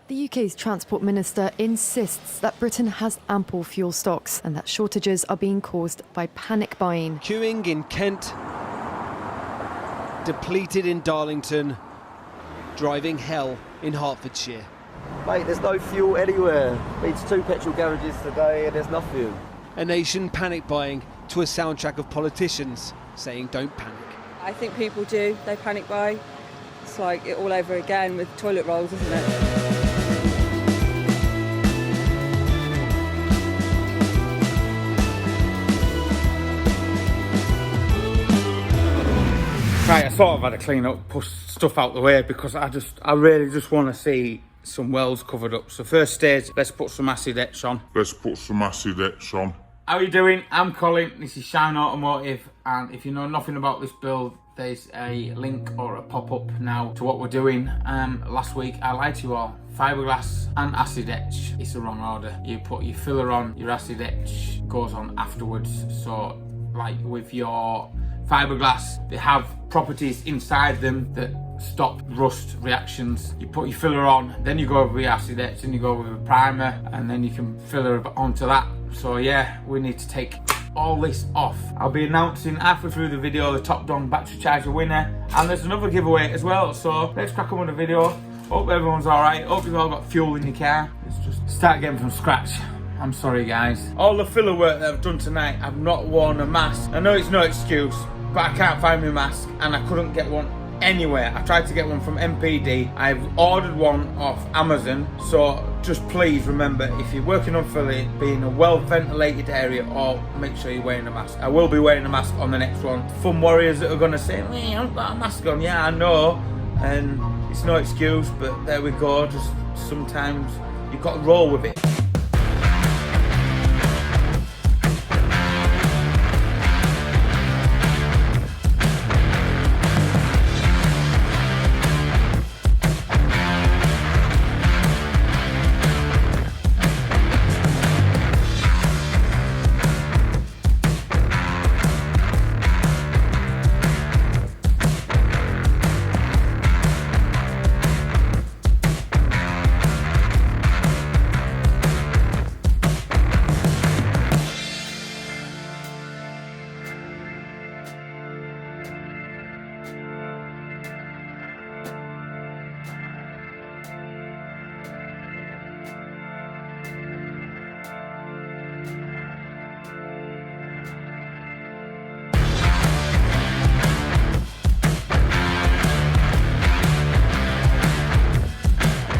The UK's Transport Minister insists that Britain has ample fuel stocks and that shortages are being caused by panic buying. Queuing in Kent, depleted in Darlington, driving hell in Hertfordshire. Mate, there's no fuel anywhere. It's 2 petrol garages today and there's nothing. A nation panic buying to a soundtrack of politicians saying don't panic. I think people do, they panic buy. It's like it all over again with toilet rolls, isn't it? Right, I sort of had to clean up, push stuff out the way because I really just want to see some welds covered up. So first stage, let's put some acid etch on. How are you doing? I'm Colin, this is Shawn Automotive, and if you know nothing about this build, there's a link or a pop-up now to what we're doing. Last week I lied to you all. Fiberglass and acid etch, it's the wrong order. You put your filler on, your acid etch goes on afterwards. So like with your fiberglass, they have properties inside them that stop rust reactions. You put your filler on, then you go over your acid etch, and you go with a primer, and then you can filler onto that. So yeah, we need to take all this off. I'll be announcing halfway through the video the top dong battery charger winner, and there's another giveaway as well. So let's crack on with the video. Hope everyone's alright, hope you've all got fuel in your car. Let's just start again from scratch. I'm sorry guys. All the filler work that I've done tonight, I've not worn a mask. I know it's no excuse, but I can't find my mask and I couldn't get one anywhere. I tried to get one from MPD. I've ordered one off Amazon. So just please remember, if you're working on filler, be in a well ventilated area or make sure you're wearing a mask. I will be wearing a mask on the next one. Fun warriors that are going to say, I haven't got a mask on. Yeah, I know. And it's no excuse, but there we go. Just sometimes you've got to roll with it.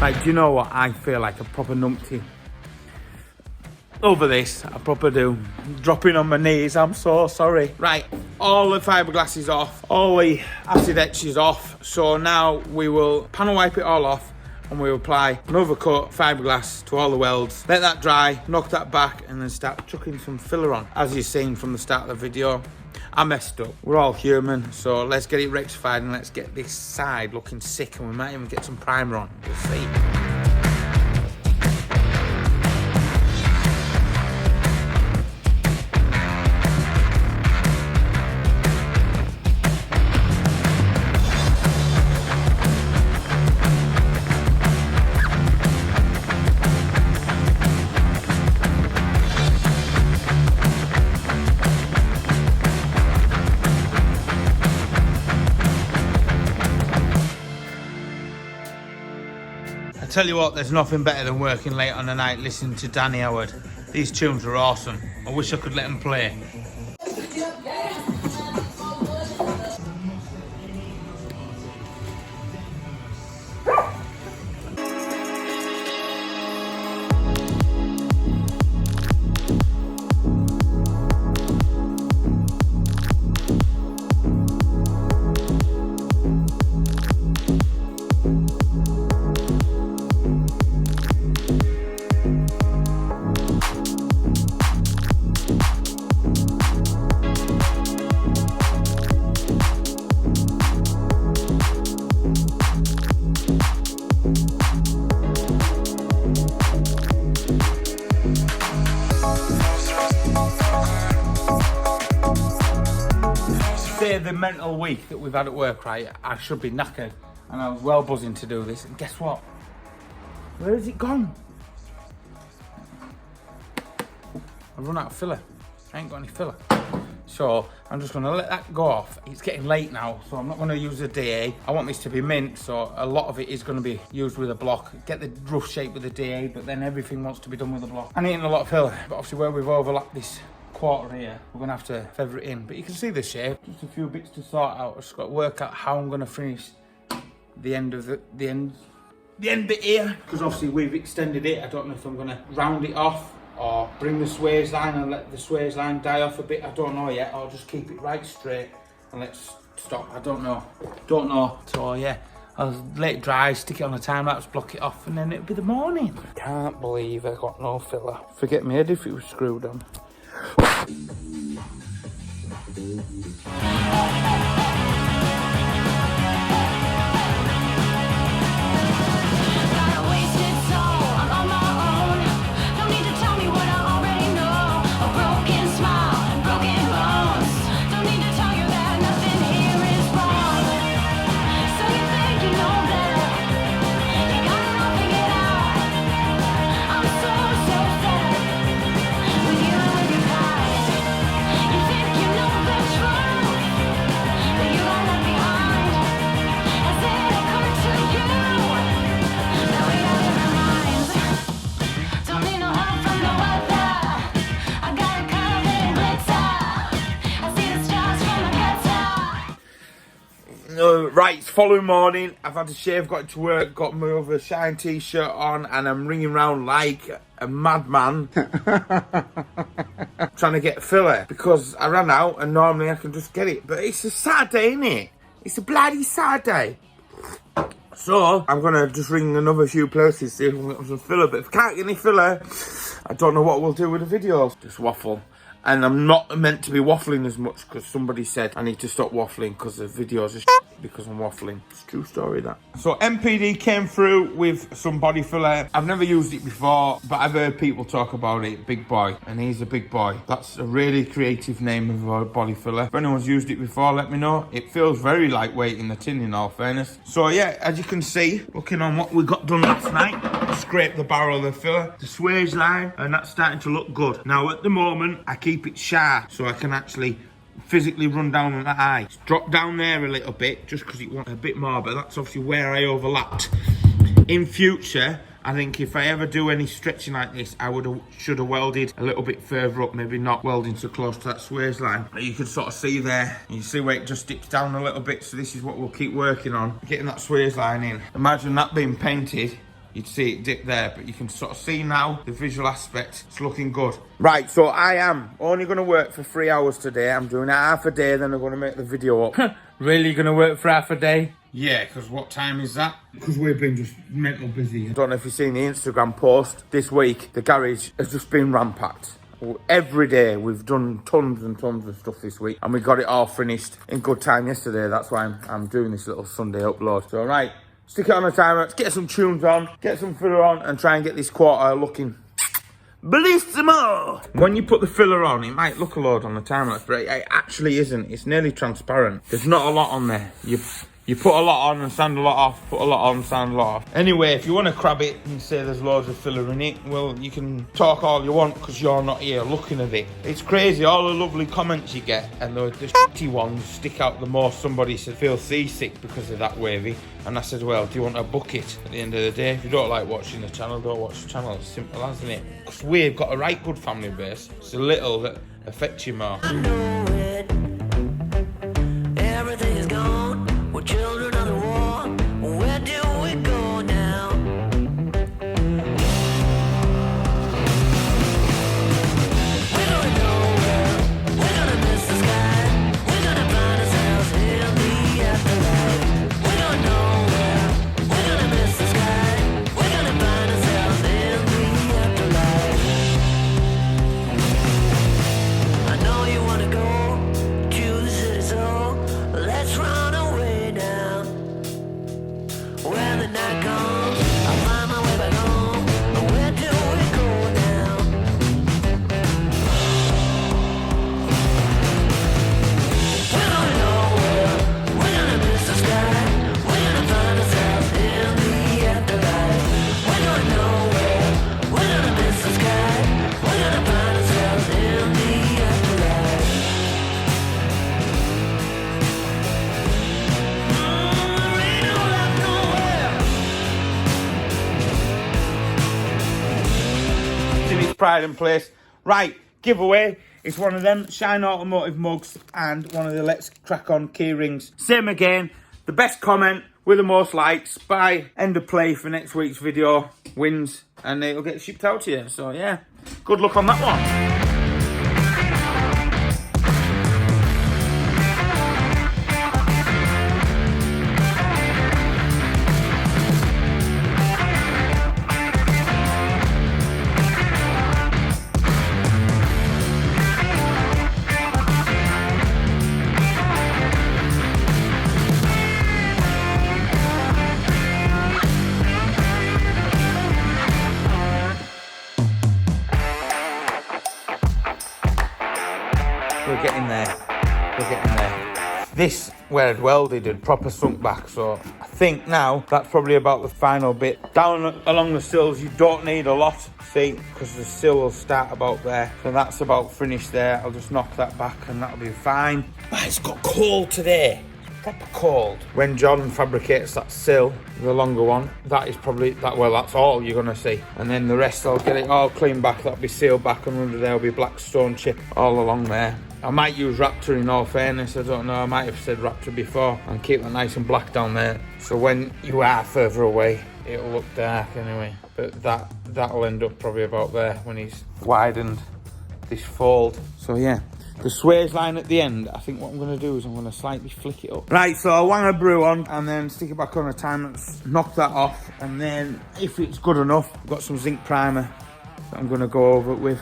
Like, do you know what? I feel like a proper numpty over this. I proper do. Dropping on my knees, I'm so sorry. Right, all the fiberglass is off, all the acid etch is off. So now we will panel wipe it all off and we will apply another coat fiberglass to all the welds. Let that dry, knock that back, and then start chucking some filler on. As you've seen from the start of the video, I messed up. We're all human, so let's get it rectified and let's get this side looking sick, and we might even get some primer on. We'll see. Tell you what, there's nothing better than working late on the night listening to Danny Howard. These tunes are awesome. I wish I could let them play. The mental week that we've had at work, right, I should be knackered, and I was well buzzing to do this, and guess what? Where has it gone? I've run out of filler. I ain't got any filler. So I'm just gonna let that go off. It's getting late now, so I'm not gonna use the DA. I want this to be mint, so a lot of it is gonna be used with a block. Get the rough shape with the DA, but then everything wants to be done with a block. And ain't a lot of filler, but obviously where we've overlapped this quarter here, we're gonna have to feather it in. But you can see the shape. Just a few bits to sort out. I've just got to work out how I'm gonna finish the end bit here, because obviously we've extended it. I don't know if I'm gonna round it off or bring the swage line and let the swage line die off a bit. I don't know yet. Or just keep it right straight and let's stop. I don't know. So yeah, I'll let it dry, stick it on a time lapse, block it off, and then it'll be the morning. Can't believe I got no filler. Forget my head if it was screwed on. Right, it's following morning. I've had a shave, got to work, got my other shine t-shirt on, and I'm ringing around like a madman trying to get filler because I ran out and normally I can just get it. But it's a Saturday, innit? It's a bloody Saturday. So I'm gonna just ring another few places, see if we can get some filler. But if I can't get any filler, I don't know what we'll do with the videos. Just waffle. And I'm not meant to be waffling as much because somebody said I need to stop waffling because the videos are because I'm waffling. It's a true story, that. So MPD came through with some body filler. I've never used it before, but I've heard people talk about it. Big boy, and he's a big boy. That's a really creative name of a body filler. If anyone's used it before, let me know. It feels very lightweight in the tin, in all fairness. So yeah, as you can see, looking on what we got done last night, scrape the barrel of the filler, the swage line, and that's starting to look good. Now at the moment, I keep it sharp so I can actually physically run down on the eye. It's dropped down there a little bit just because it wants a bit more, but that's obviously where I overlapped. In future, I think if I ever do any stretching like this, I should have welded a little bit further up, maybe not welding so close to that swage line. But you can sort of see there, you see where it just dips down a little bit, so this is what we'll keep working on, getting that swage line in. Imagine that being painted, you'd see it dip there, but you can sort of see now the visual aspect. It's looking good. Right, so I am only going to work for 3 hours today. I'm doing half a day, then I'm going to make the video up. Really going to work for half a day? Yeah, because what time is that? Because we've been just mental busy. I don't know if you've seen the Instagram post. This week, the garage has just been rampacked. Every day we've done tons and tons of stuff this week, and we got it all finished in good time yesterday. That's why I'm doing this little Sunday upload. So right, stick it on the timer, let's get some tunes on, get some filler on, and try and get this quarter looking bellissimo. When you put the filler on, it might look a load on the timer, but it actually isn't. It's nearly transparent. There's not a lot on there. You put a lot on and sand a lot off, put a lot on, sand a lot off. Anyway, if you want to crab it and say there's loads of filler in it, well, you can talk all you want because you're not here looking at it. It's crazy, all the lovely comments you get, and the shitty ones stick out the most. Somebody said, feel seasick because of that wavy. And I said, well, do you want a bucket at the end of the day? If you don't like watching the channel, don't watch the channel. It's simple as, isn't it? Because we've got a right good family base. It's a little that affects you more. I know it. Everything is gone. We're children of the war. Where do we go now? We're going nowhere. We're gonna miss the sky. We're gonna find ourselves in the afterlife. We're going nowhere. We're gonna miss the sky. We're gonna find ourselves in the afterlife. I know you wanna go. it's pride and place. Right, giveaway. It's one of them Shine Automotive mugs and one of the Let's Crack On key rings. Same again. The best comment with the most likes by end of play for next week's video wins, and it'll get shipped out to you. So yeah, good luck on that one. We're getting there. We're getting there. This, where I'd welded, had proper sunk back, so I think now that's probably about the final bit. Down along the sills, you don't need a lot, see, because the sill will start about there. So that's about finished there. I'll just knock that back and that'll be fine. But it's got cold today. Proper cold. When John fabricates that sill, the longer one, that is probably that. Well, that's all you're gonna see, and then the rest I'll get it all cleaned back. That'll be sealed back, and under there will be black stone chip all along there. I might use Raptor in all fairness. I don't know. I might have said Raptor before, and keep that nice and black down there. So when you are further away, it'll look dark anyway. But that'll end up probably about there when he's widened this fold. So yeah. The sway's line at the end, I think what I'm going to do is I'm going to slightly flick it up. Right, so I'll wang a brew on and then stick it back on a time lapse, knock that off, and then if it's good enough, I've got some zinc primer that I'm going to go over it with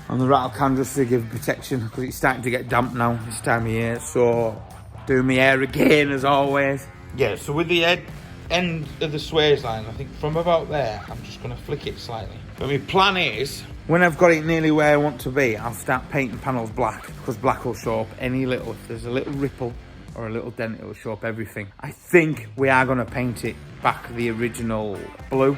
on the rattle can just to give protection, because it's starting to get damp now this time of year. So do my hair again as always. Yeah, so with the end of the sway's line, I think from about there, I'm just going to flick it slightly. But my plan is, when I've got it nearly where I want to be, I'll start painting panels black, because black will show up any little, if there's a little ripple or a little dent, it will show up everything. I think we are going to paint it back the original blue.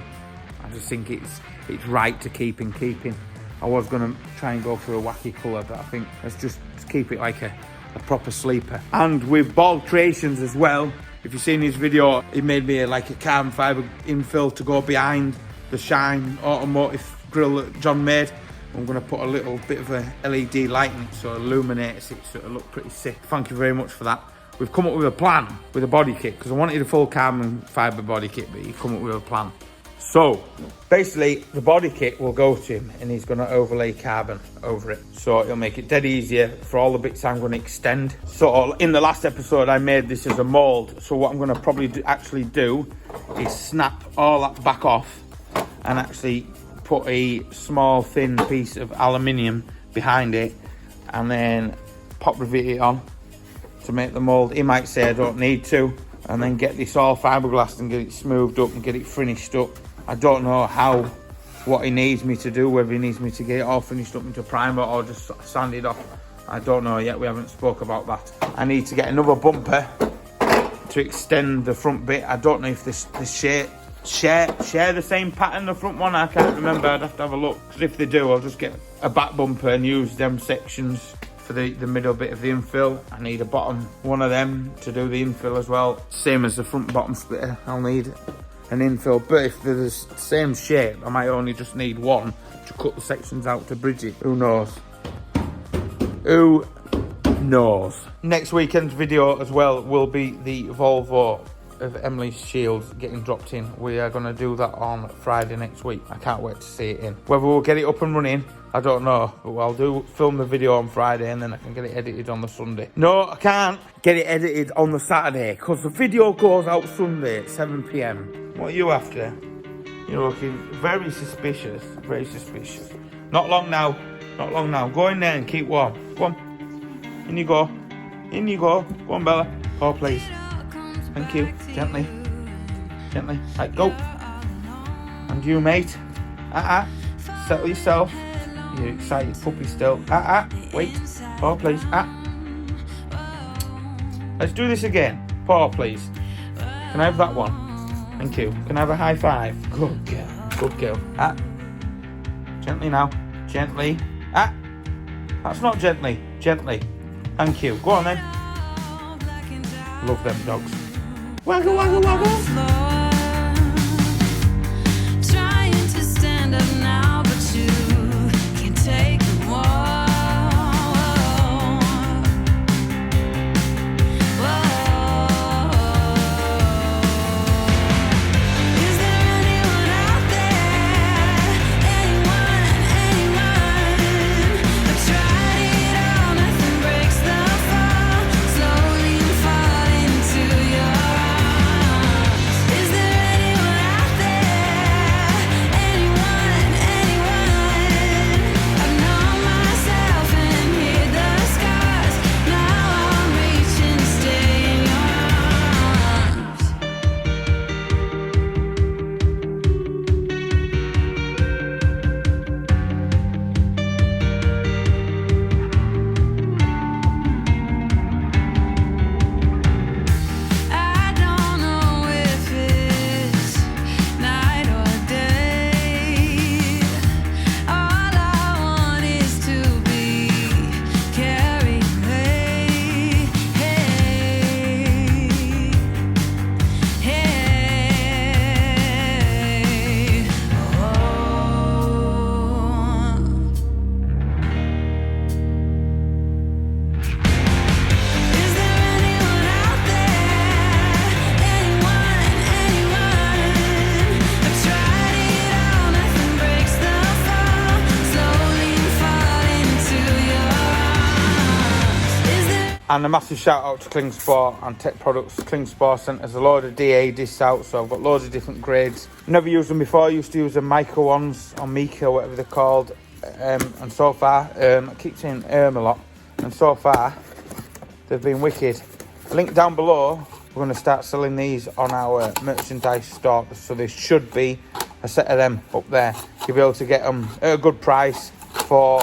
I just think it's right to keep in keeping. I was going to try and go for a wacky colour, but I think let's just keep it like a proper sleeper. And with Bald Creations as well, if you've seen his video, he made me like a carbon fibre infill to go behind the Shine Automotive grill that John made. I'm going to put a little bit of a LED light in it so it illuminates it, so it'll look pretty sick. Thank you very much for that. We've come up with a plan with a body kit, because I wanted a full carbon fibre body kit, but he's come up with a plan. So basically the body kit will go to him and he's going to overlay carbon over it, so it'll make it dead easier for all the bits I'm going to extend. So in the last episode I made this as a mould, so what I'm going to probably actually do is snap all that back off and actually put a small thin piece of aluminium behind it and then pop rivet it on to make the mould. He might say I don't need to, and then get this all fiberglass and get it smoothed up and get it finished up. I don't know what he needs me to do, whether he needs me to get it all finished up into primer or just sand it off. I don't know yet, we haven't spoke about that. I need to get another bumper to extend the front bit. I don't know if this share the same pattern, the front one. I can't remember, I'd have to have a look, because if they do I'll just get a back bumper and use them sections for the middle bit of the infill. I need a bottom one of them to do the infill as well, same as the front bottom splitter. I'll need an infill, but if they're the same shape I might only just need one to cut the sections out to bridge it. Who knows? Who knows? Next weekend's video as well will be the Volvo of Emily's Shields getting dropped in. We are going to do that on Friday next week. I can't wait to see it in. Whether we'll get it up and running, I don't know, but I'll film the video on Friday and then I can get it edited on the Sunday. No, I can't get it edited on the Saturday because the video goes out Sunday at 7 PM. What are you after? You're looking very suspicious, very suspicious. Not long now, not long now. Go in there and keep warm. Go on, in you go, in you go. Go on, Bella. Oh, please. Thank you. Gently. Gently. Right, go. And you, mate. Settle yourself. You excited puppy still. Wait. Paw, please. Let's do this again. Paw, please. Can I have that one? Thank you. Can I have a high five? Good girl. Good girl. Gently now. Gently. That's not gently. Gently. Thank you. Go on then. Love them dogs. Waggle, waggle, waggle. Trying to stand up now, but you And a massive shout out to Cling Sport and TEC Products. Cling Sport sent us a load of DA discs out, so I've got loads of different grades. Never used them before. I used to use the Mica ones, or Mica, whatever they're called. And so far, I keep saying a lot, and so far they've been wicked. Link down below, we're going to start selling these on our merchandise store, so there should be a set of them up there. You'll be able to get them at a good price. For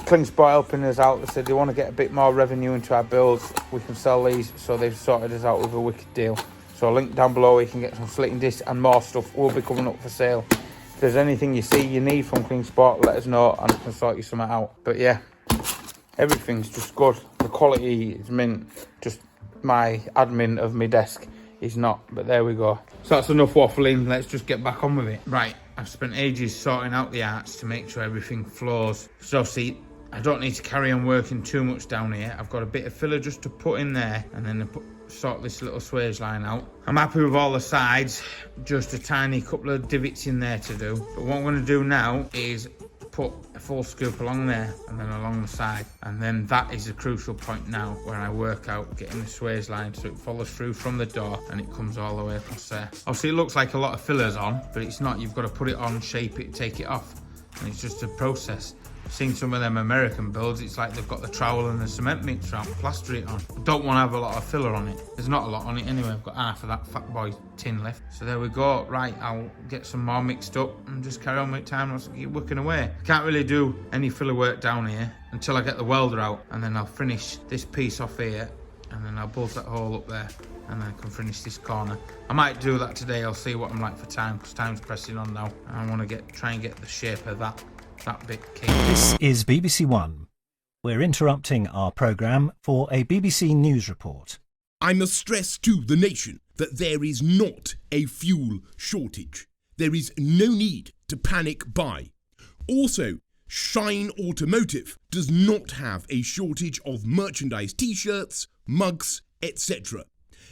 Cling Sport helping us out, they said they want to get a bit more revenue into our builds, we can sell these, so they've sorted us out with a wicked deal. So link down below where you can get some slitting discs, and more stuff will be coming up for sale. If there's anything you see you need from Cling Sport, let us know and I can sort you something out. But yeah, everything's just good. The quality is mint. Just my admin of my desk is not, but there we go. So that's enough waffling, let's just get back on with it. Right, I've spent ages sorting out the arts to make sure everything flows. So see, I don't need to carry on working too much down here. I've got a bit of filler just to put in there, and then sort this little swage line out. I'm happy with all the sides, just a tiny couple of divots in there to do. But what I'm going to do now is put a full scoop along there and then along the side, and then that is the crucial point now where I work out getting the swage line so it follows through from the door and it comes all the way across there. Obviously it looks like a lot of fillers on, but it's not. You've got to put it on, shape it, take it off, and it's just a process. Seen some of them American builds, it's like they've got the trowel and the cement mixer out, plaster it on. I don't want to have a lot of filler on it. There's not a lot on it anyway. I've got half of that fat boy tin left. So there we go. Right, I'll get some more mixed up and just carry on with time. I'll keep working away. I can't really do any filler work down here until I get the welder out, and then I'll finish this piece off here, and then I'll bolt that hole up there, and then I can finish this corner. I might do that today. I'll see what I'm like for time, because time's pressing on now. I want to try and get the shape of that bit key. This is BBC One. We're interrupting our programme for a BBC News report. I must stress to the nation that there is not a fuel shortage. There is no need to panic buy. Also, Shawn Automotive does not have a shortage of merchandise, t-shirts, mugs, etc.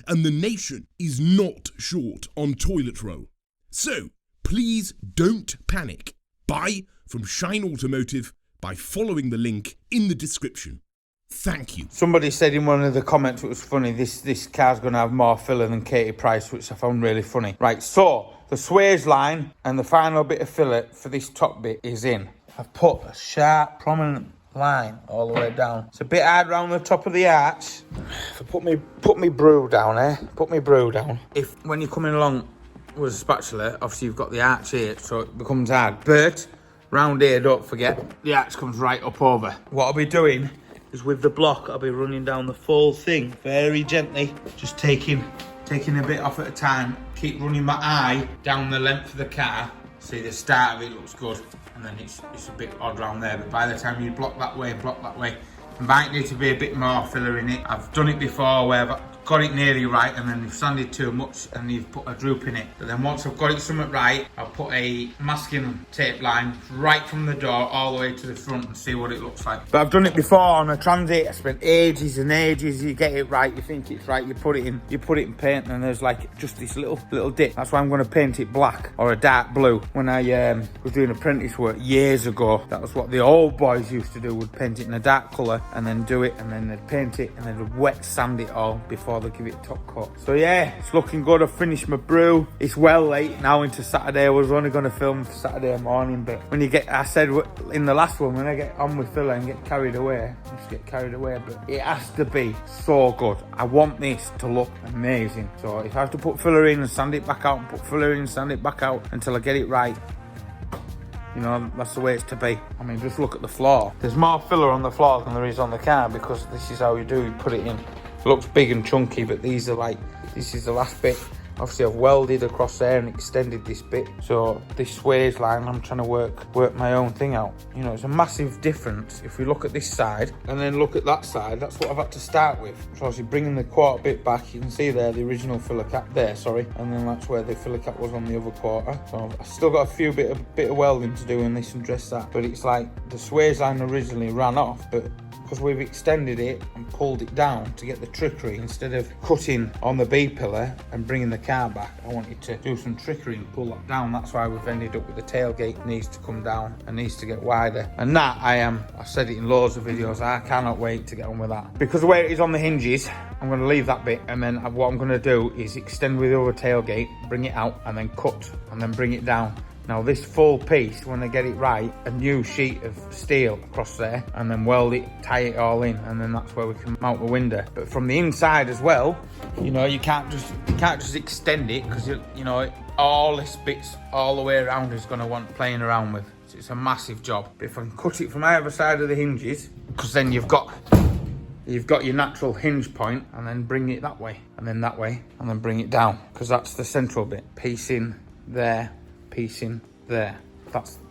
And the nation is not short on toilet roll. So, please don't panic. Buy from Shawn Automotive by following the link in the description. Thank you. Somebody said in one of the comments, it was funny, this car's going to have more filler than Katie Price, which I found really funny. Right, so the swage line and the final bit of filler for this top bit is in. I've put a sharp, prominent line all the way down. It's a bit hard around the top of the arch. If I put me brew down here, If when you're coming along with a spatula, obviously you've got the arch here, so it becomes hard. But round here, don't forget, the arch comes right up over. What I'll be doing is with the block, I'll be running down the full thing very gently, just taking a bit off at a time. Keep running my eye down the length of the car. See, the start of it looks good, and then it's a bit odd round there, but by the time you block that way, it might need to be a bit more filler in it. I've done it before where I've got it nearly right, and then you've sanded too much and you've put a droop in it. But then once I've got it somewhat right, I'll put a masking tape line right from the door all the way to the front and see what it looks like. But I've done it before on a Transit. I spent ages and ages. You get it right, you think it's right, you put it in paint, and there's like just this little dip. That's why I'm going to paint it black or a dark blue. When I was doing apprentice work years ago, that was what the old boys used to do, would paint it in a dark colour and then do it, and then they'd paint it and then they'd wet sand it all before they give it top coat. So yeah, it's looking good. I've finished my brew. It's well late now into Saturday. I was only going to film for Saturday morning, but when you get, I said in the last one, when I get on with filler and get carried away, I just get carried away, but it has to be so good. I want this to look amazing. So if I have to put filler in and sand it back out and put filler in and sand it back out until I get it right, you know, that's the way it's to be. I mean, just look at the floor. There's more filler on the floor than there is on the car, because this is how you do, you put it in. It looks big and chunky, but these are like, this is the last bit. Obviously I've welded across there and extended this bit. So this swage line, I'm trying to work my own thing out. You know, it's a massive difference. If we look at this side and then look at that side, that's what I've had to start with. So obviously bringing the quarter bit back, you can see there the original filler cap there, sorry. And then that's where the filler cap was on the other quarter. So I've still got a few bit of welding to do in this and dress that. But it's like the swage line originally ran off, but because we've extended it and pulled it down to get the trickery. Instead of cutting on the B-pillar and bringing the car back, I wanted to do some trickery and pull that down. That's why we've ended up with the tailgate needs to come down and needs to get wider. And that I've said it in loads of videos, I cannot wait to get on with that. Because where it is on the hinges, I'm going to leave that bit, and then what I'm going to do is extend with the other tailgate, bring it out, and then cut, and then bring it down. Now this full piece, when I get it right, a new sheet of steel across there, and then weld it, tie it all in, and then that's where we can mount the window. But from the inside as well, you know, you can't just extend it, because you know, all this bits all the way around is going to want playing around with. So it's a massive job. But if I can cut it from either side of the hinges, because then you've got your natural hinge point, and then bring it that way, and then that way, and then bring it down, because that's the central bit. Piece in there, piece in there.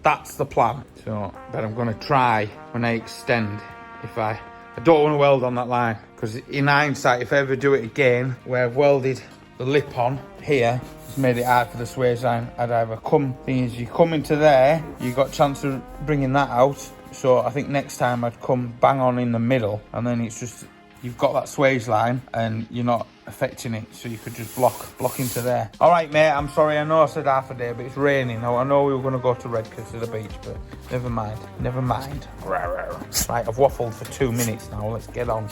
That's the plan. So, but I'm going to try when I extend, I don't want to weld on that line, because in hindsight, if I ever do it again, where I've welded the lip on here, it's made it hard for the swage line. I'd either you come into there, you got a chance of bringing that out. So I think next time I'd come bang on in the middle, and then it's just, you've got that swage line and you're not affecting it, so you could just block into there. All right, mate, I'm sorry, I know I said half a day, but it's raining. Now I know we were going to go to Redcliffe to the beach, but never mind. Right, I've waffled for 2 minutes now, let's get on.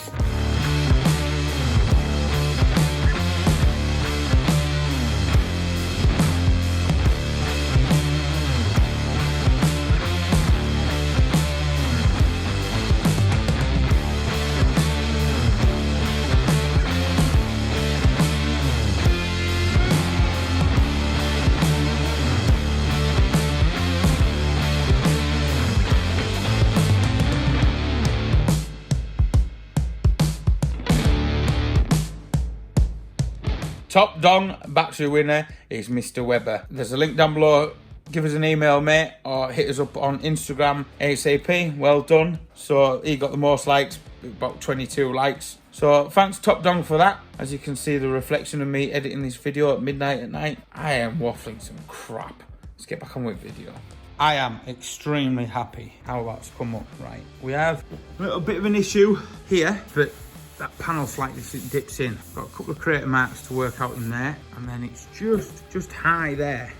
Top dong battery winner is Mr. Webber. There's a link down below. Give us an email, mate, or hit us up on Instagram ASAP. Well done. So he got the most likes, about 22 likes. So thanks Top Dong for that. As you can see, the reflection of me editing this video at midnight at night. I am waffling some crap. Let's get back on with video. I am extremely happy how that's come up. Right, we have a little bit of an issue here, but that panel slightly dips in. Got a couple of crater marks to work out in there, and then it's just high there.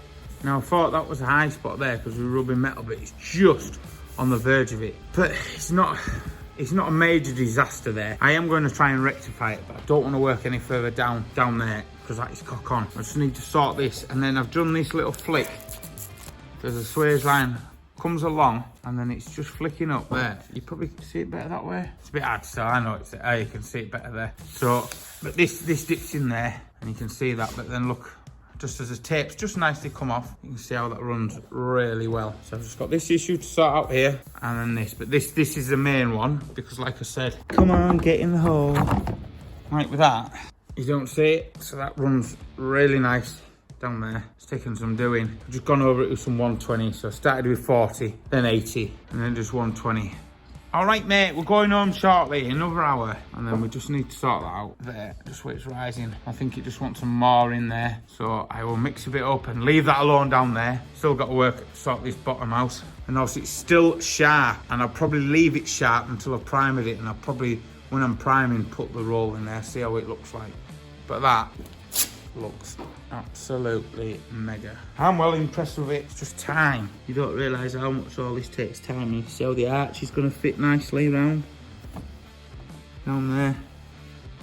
Now I thought that was a high spot there because we're rubbing metal, but it's just on the verge of it. But it's not a major disaster there. I am going to try and rectify it, but I don't want to work any further down there because that is cock on. I just need to sort this, and then I've done this little flick. There's a swage line comes along, and then it's just flicking up there. You probably see it better that way. It's a bit hard to tell. I know it's there. You can see it better there. So, but this dips in there, and you can see that. But then look, just as the tape's just nicely come off, you can see how that runs really well. So I've just got this issue to sort out here, and then this. But this is the main one, because like I said, come on, get in the hole. Right, with that, you don't see it, so that runs really nice down there. It's taken some doing. I've just gone over it with some 120, so I started with 40, then 80, and then just 120. All right, mate, we're going home shortly, another hour, and then we just need to sort that out there, just where it's rising. I think it just wants some more in there, so I will mix a bit up and leave that alone down there. Still got to sort this bottom out, and obviously it's still sharp, and I'll probably leave it sharp until I prime it, and I'll probably, when I'm priming, put the roll in there, see how it looks like. But that looks absolutely mega. I'm well impressed with it. It's just time. You don't realise how much all this takes time. You see how the arch is going to fit nicely around down there.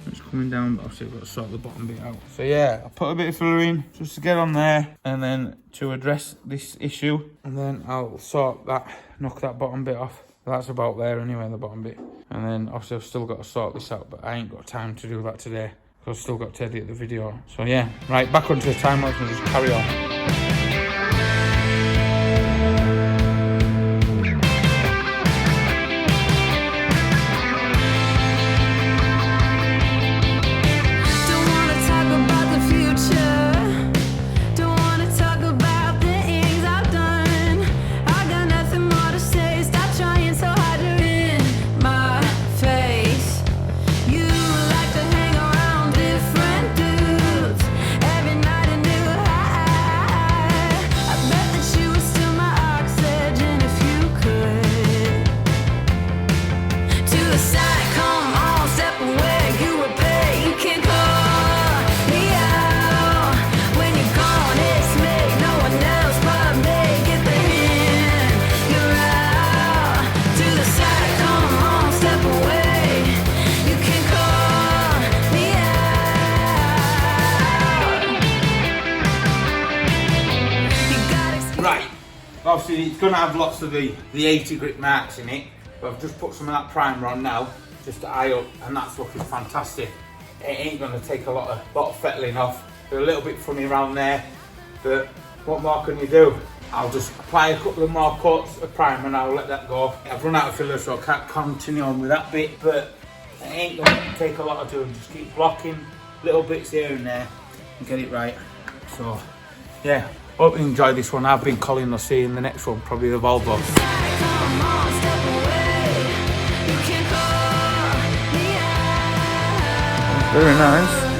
It's coming down, but obviously I've got to sort the bottom bit out. So yeah, I'll put a bit of filler in just to get on there, and then to address this issue, and then I'll sort that, knock that bottom bit off. That's about there anyway, the bottom bit. And then obviously I've still got to sort this out, but I ain't got time to do that today. I've still got to edit the video. So yeah, right, back onto the time lapse and just carry on. obviously it's going to have lots of the 80 grit marks in it, but I've just put some of that primer on now, just to eye up, and that's looking fantastic. It ain't going to take a lot of fettling off. They're a little bit funny around there, but what more can you do? I'll just apply a couple of more coats of primer and I'll let that go. I've run out of filler, so I can't continue on with that bit, but it ain't going to take a lot of doing. Just keep blocking little bits here and there and get it right. So yeah, hope you enjoyed this one. I've been Colin. I'll see you in the next one, probably the Volvo. Very nice.